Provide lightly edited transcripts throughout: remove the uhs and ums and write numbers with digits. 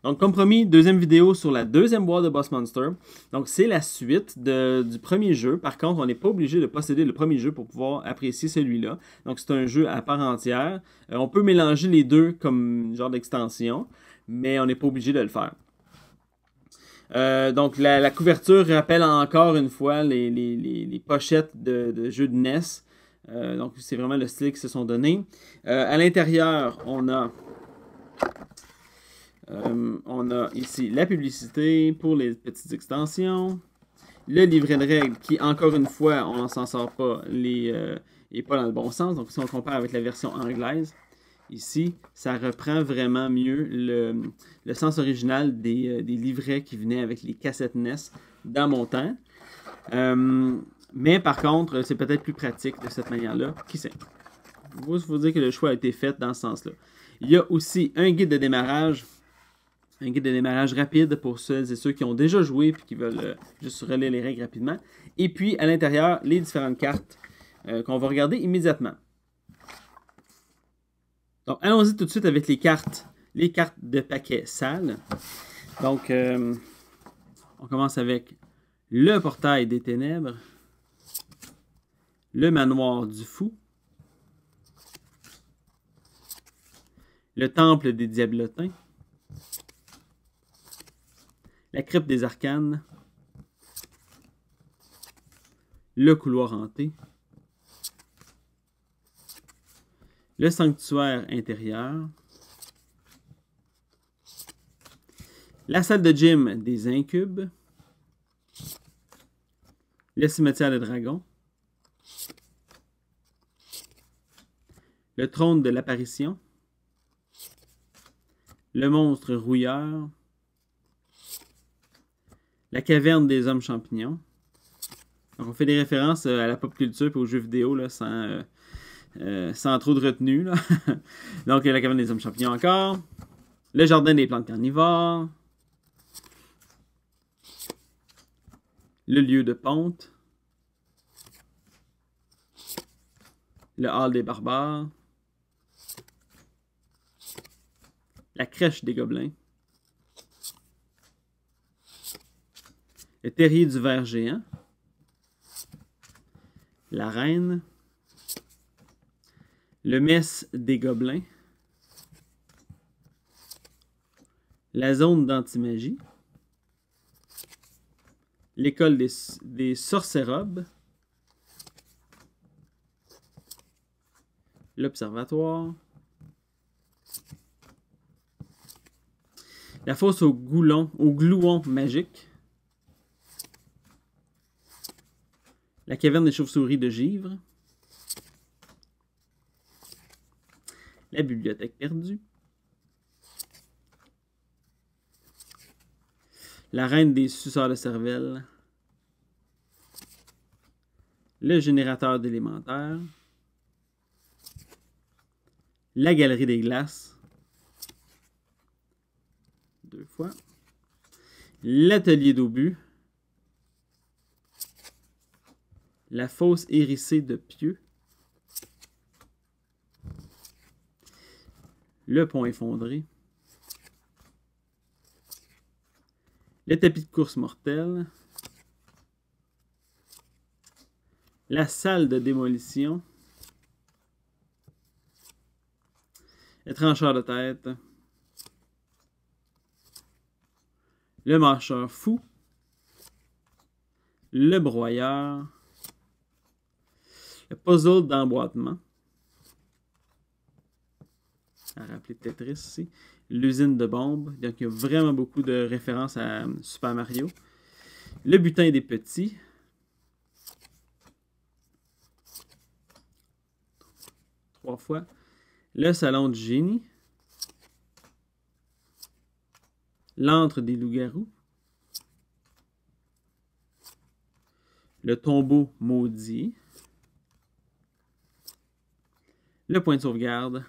Donc, comme promis, deuxième vidéo sur la deuxième boîte de Boss Monster. Donc, c'est la suite du premier jeu. Par contre, on n'est pas obligé de posséder le premier jeu pour pouvoir apprécier celui-là. Donc, c'est un jeu à part entière. On peut mélanger les deux comme genre d'extension, mais on n'est pas obligé de le faire. Donc, la couverture rappelle encore une fois les pochettes de jeux de NES. Donc, c'est vraiment le style qu'ils se sont donné. À l'intérieur, on a ici la publicité pour les petites extensions. Le livret de règles qui, encore une fois, on s'en sort pas, n'est pas dans le bon sens. Donc, si on compare avec la version anglaise, ici, ça reprend vraiment mieux le sens original des livrets qui venaient avec les cassettes NES dans mon temps. Mais par contre, c'est peut-être plus pratique de cette manière-là. Qui sait? Il faut dire que le choix a été fait dans ce sens-là. Il y a aussi un guide de démarrage. Un guide de démarrage rapide pour celles et ceux qui ont déjà joué et qui veulent juste relire les règles rapidement. Et puis, à l'intérieur, les différentes cartes qu'on va regarder immédiatement. Donc, allons-y tout de suite avec les cartes de paquet sale. Donc, on commence avec le portail des ténèbres, le manoir du fou, le temple des diablotins, la crypte des arcanes, le couloir hanté, le sanctuaire intérieur, la salle de gym des incubes, le cimetière des dragons, le trône de l'apparition, le monstre rouilleur, la caverne des hommes champignons. Donc on fait des références à la pop culture et aux jeux vidéo là, sans trop de retenue. Là. Donc la caverne des hommes champignons encore. Le jardin des plantes carnivores. Le lieu de ponte. Le hall des barbares. La crèche des gobelins. Le terrier du ver géant. La reine. Le mess des gobelins. La zone d'antimagie. L'école des sorcérobes. L'observatoire. La fosse au glouon magique. La caverne des chauves-souris de Givre. La bibliothèque perdue. La reine des suceurs de cervelle. Le générateur d'élémentaire. La galerie des glaces. 2 fois. L'atelier d'obus. La fosse hérissée de pieux. Le pont effondré. Le tapis de course mortel. La salle de démolition. Le trancheur de tête. Le marcheur fou. Le broyeur. Le puzzle d'emboîtement. À rappeler Tetris ici. L'usine de bombes. Donc, il y a vraiment beaucoup de références à Super Mario. Le butin des petits. Trois fois. Le salon du génie. L'antre des loups-garous. Le tombeau maudit. Le point de sauvegarde.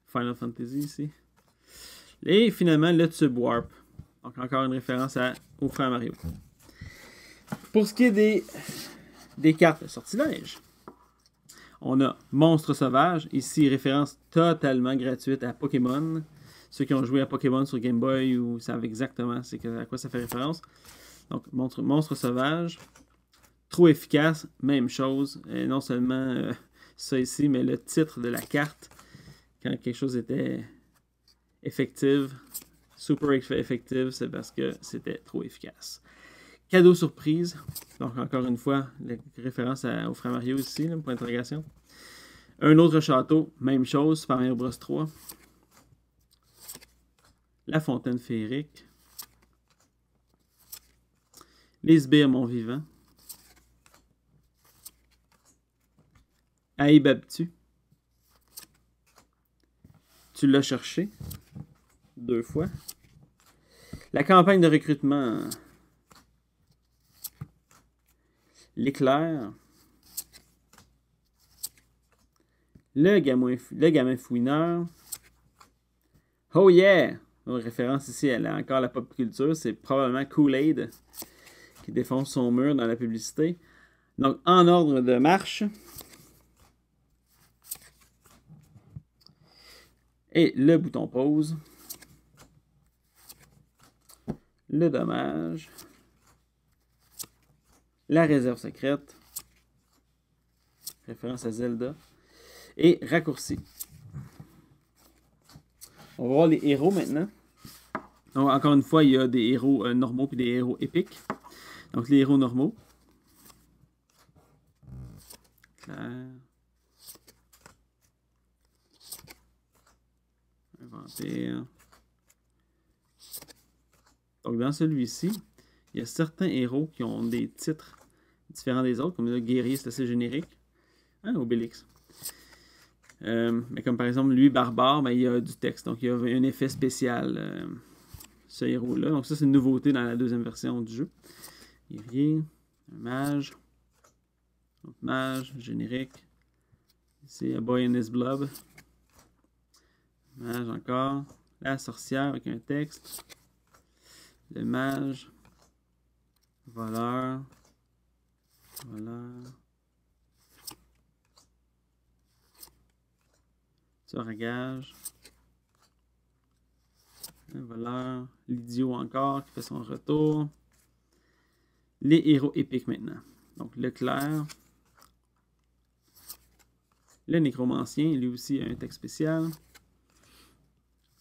Final Fantasy ici. Et finalement, le tube warp. Donc encore une référence au frère Mario. Pour ce qui est des cartes de sortilège, on a Monstre sauvage. Ici, référence totalement gratuite à Pokémon. Ceux qui ont joué à Pokémon sur Game Boy ou savent exactement à quoi ça fait référence. Donc, monstre sauvage. Trop efficace, même chose. Et non seulement ça ici, mais le titre de la carte, quand quelque chose était effective, super effective, c'est parce que c'était trop efficace. Cadeau surprise. Donc, encore une fois, la référence au frère Mario ici, là, point d'interrogation. Un autre château, même chose, Super Mario Bros 3. La fontaine féerique. Les sbires mon vivant. Aïbabtu. Tu l'as cherché 2 fois. La campagne de recrutement. L'éclair. Le gamin fouineur. Oh yeah! Une référence ici, elle a encore la pop culture. C'est probablement Kool-Aid qui défonce son mur dans la publicité. Donc, en ordre de marche. Et le bouton pause. Le dommage. La réserve secrète. Référence à Zelda. Et raccourci. On va voir les héros maintenant. Donc, encore une fois, il y a des héros normaux et des héros épiques. Donc, les héros normaux. Claire. Un vampire. Donc, dans celui-ci, il y a certains héros qui ont des titres différents des autres. Comme le guerrier, c'est assez générique. Hein, Obélix. Mais comme par exemple, lui, Barbare, ben, il y a du texte. Donc, il y a un effet spécial, ce héros-là. Donc, ça, c'est une nouveauté dans la deuxième version du jeu. Guerrier, un mage. Autre mage, générique. Ici, A Boy in His Blood. Mage encore. La sorcière avec un texte. Le mage. Voleur. Voleur. Tueur à gage. Un voleur. L'idiot encore qui fait son retour. Les héros épiques maintenant. Donc le clerc. Le nécromancien, lui aussi a un texte spécial.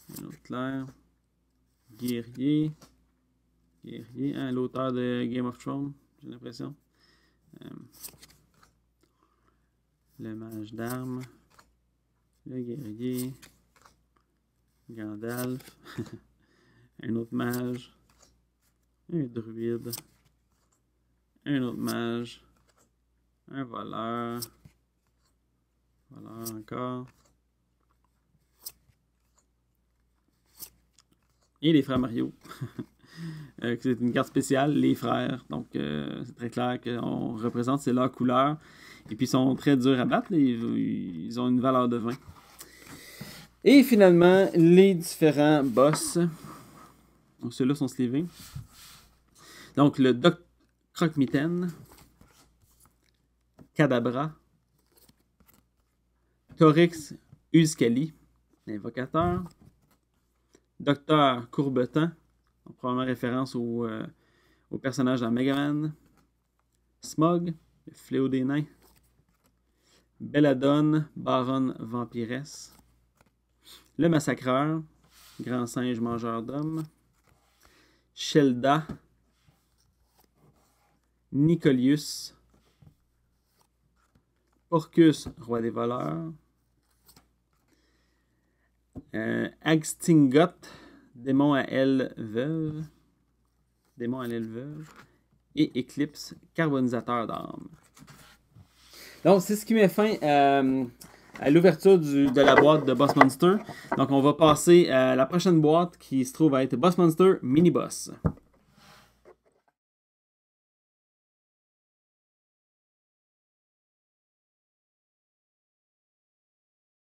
Un autre clerc. Guerrier. Guerrier. Hein, l'auteur de Game of Thrones, j'ai l'impression. Le mage d'armes. Le guerrier. Gandalf. Un autre mage. Un druide. Un autre mage. Un voleur. Voleur encore. Et les frères Mario. C'est une carte spéciale, les frères. Donc, c'est très clair qu'on représente, c'est leur couleur. Et puis, ils sont très durs à battre. Ils ont une valeur de 20. Et finalement, les différents boss. Donc, ceux-là sont slivés. Donc, le Doc Croque-Mitaine. Cadabra. Torix Uscali, l'invocateur. Docteur Courbetin, probablement référence au personnage dans Mega Man. Smog, le fléau des nains. Belladone, baronne vampiresse. Le massacreur, grand singe mangeur d'hommes. Shelda. Nicolius. Porcus, roi des voleurs. Agstingot, démon à aile veuve. Démon à l'aile veuve. Et Eclipse, carbonisateur d'âme. Donc, c'est ce qui met fin à l'ouverture de la boîte de Boss Monster. Donc, on va passer à la prochaine boîte qui se trouve à être Boss Monster Mini Boss.